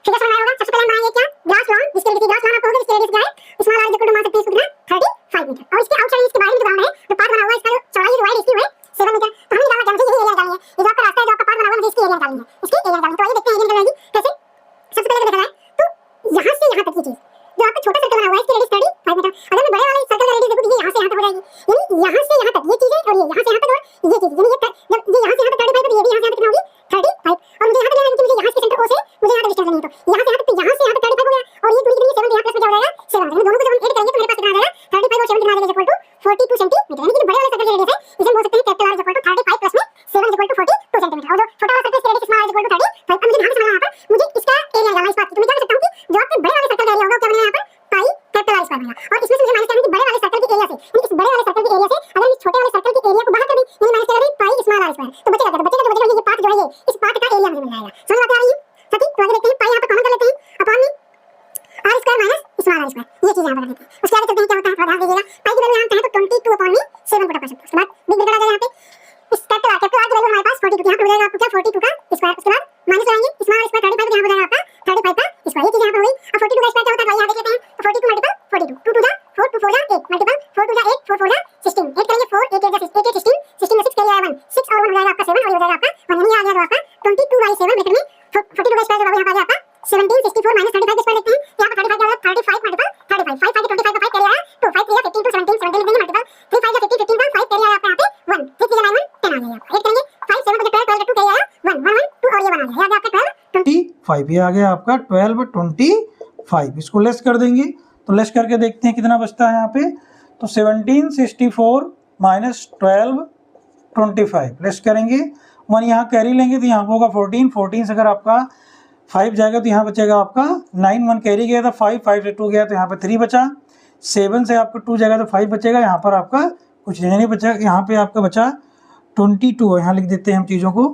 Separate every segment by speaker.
Speaker 1: Figure समझ आया होगा। सबसे पहले हम बनाएंगे क्या, ग्लास लॉन, जिसके लिए ग्लास लॉन आप कहोगे, जिसके लिए क्या है, स्मॉल आर इक्वल टू मान सकते हैं इसको कितना 35 मीटर, और इसके आउटसाइड इसके बाहर में जो ग्राउंड है, जो पाथ बना हुआ है, इसका जो चौड़ाई है, वाइड इसकी है 7 मीटर। तो हमें निकालना है, मुझे यही एरिया निकालनी है, ये जो आपका रास्ता है, जो आपका पाथ बना हुआ है, मुझे इसकी एरिया निकालनी है, इसकी एरिया निकालनी है। तो आइए देखते हैं एरिया निकालने की कैसे। सबसे पहले देखा जाए तो यहां से यहां तक की चीज, जो आपका छोटा सर्कल बना हुआ है, इसकी रेडियस 35 मीटर। अगर मैं बड़े वाले सर्कल का रेडियस देखूं तो ये यहां से यहां तक हो जाएगी, यानी यहां से यहां तक ये चीज है, और ये यहां से यहां तक, और ये चीज, यानी ये जब ये यहां से यहां तक 35 है, तो ये भी यहां से यहां तक कितना होगी 35। और मुझे यहां तक लेना है, मुझे यहां से सेंटर ओ से मुझे यहां तक डिस्टेंस लेनी है, तो यहां से यहां तक, तो यहां से यहां तक 35 हो गया, और ये पूरी कितनी 7 यहां प्लस में क्या हो जाएगा 7। तो दोनों को जब हम ऐड करेंगे तो मेरे पास कितना आ जाएगा 35 और 7 कितना आ जाएगा इक्वल टू 42 सेंटीमीटर। यानी कि बड़े वाले सर्कल की रेडियस है, इसे हम बोल सकते हैं capital R equal to 35 plus में 7 इक्वल टू 42 सेंटीमीटर, और जो छोटा वाला सर्कल इसकी radius small R equal to 35। अब मुझे ध्यान से समझना, यहाँ पर मुझे इसका एरिया निकालना है इस बात की। तो मैं क्या कर सकता हूं कि जो आपके बड़े वाले सर्कल का एरिया होगा क्या बनेगा, यहाँ पर पाई कैपिटल आर स्क्वायर बनेगा, और इसमें से मुझे माइनस करना है कि बड़े वाले सर्कल के एरिया से, यानी इस बड़े वाले सर्कल के एरिया से अगर मैं छोटे वाले सर्कल के एरिया को बाहर कर दूं, यानी माइनस कर दूं पाई स्मॉल आर स्क्वायर, तो बचेगा क्या, तो बचेगा ये पाथ जो है, ये इस पाथ का एरिया मुझे मिल जाएगा। समझ आती आ रही है साथी? तो आगे देखते हैं, पाई यहाँ पर कॉमन कर लेते हैं, अपॉन में R square minus small R square, ये चीज यहाँ पर कर देते हैं। उसके आगे चलते हैं, क्या होता है थोड़ा ध्यान दीजिएगा। पाई की वैल्यू यहाँ है तो 22 अपॉन में 7 पुट अप कर सकते हैं। उसके बाद बिग ब्रैकेट आ जाएगा यहाँ पे, इस कैपिटल आर की वैल्यू हमारे पास 42, यहाँ पे हो जाएगा आपको क्या 42 का स्क्वायर। उसके बाद माइनस लगाएंगे स्मॉल स्क्वायर 35, तो यहाँ हो जाएगा आपका 35 का स्क्वायर, ये चीज यहाँ पर हो गई। अब 42 का स्क्वायर क्या होता है, यहाँ देख लेते हैं। तो 42 मल्टीपल 42, 2 2 जा 4, 2 4 जा 8 मल्टीपल 4 2 जा 8, 4 4 जा 16, 8 करेंगे 4, 8 8 जा 16, 8 16, 16 में 6 के लिए 1, 6 और 1 हो जाएगा आपका 7, और ये हो जाएगा आपका 1, यानी आ गया जो आपका 22/7 ब्रैकेट में 42 का स्क्वायर जो यहाँ पर आ गया आपका 1764 माइनस 35 का स्क्वायर देखते हैं। यहाँ पर 35 क्या होगा 35 मल्टीपल 35, 5 5 25 का 5 कैरी आया, तो 5 3 15 to 17, 17 लिख देंगे मल्टीपल 3 5 15, 15 का 5 कैरी आया आपका यहाँ पे 1, 3 3 9 1 10 आ गया आपका। 8 करेंगे 5 7 12 12 2 कैरी आया 1 1 1 2, और ये 1 आ गया, ये आ गया आपका 12
Speaker 2: 25, ये आ गया आपका 12 25। इसको लेस कर देंगे, तो लेस करके देखते हैं कितना बचता है यहाँ पे। तो 1764 माइनस 12 25 लेस करेंगे, 1 यहाँ कैरी लेंगे तो यहाँ पर होगा 14, 14 से अगर आपका 5 जाएगा तो यहाँ बचेगा आपका 9, 1 कैरी गया था 5, 5 से 2 गया तो यहाँ पे 3 बचा, 7 से आपका 2 जाएगा तो 5 बचेगा, यहाँ पर आपका कुछ नहीं बचा, यहाँ पे आपका बचा 22। यहाँ लिख देते हैं हम चीज़ों को,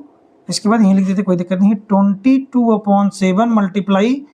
Speaker 2: इसके बाद यहीं लिख देते, कोई दिक्कत नहीं है। 22/7 मल्टीप्लाई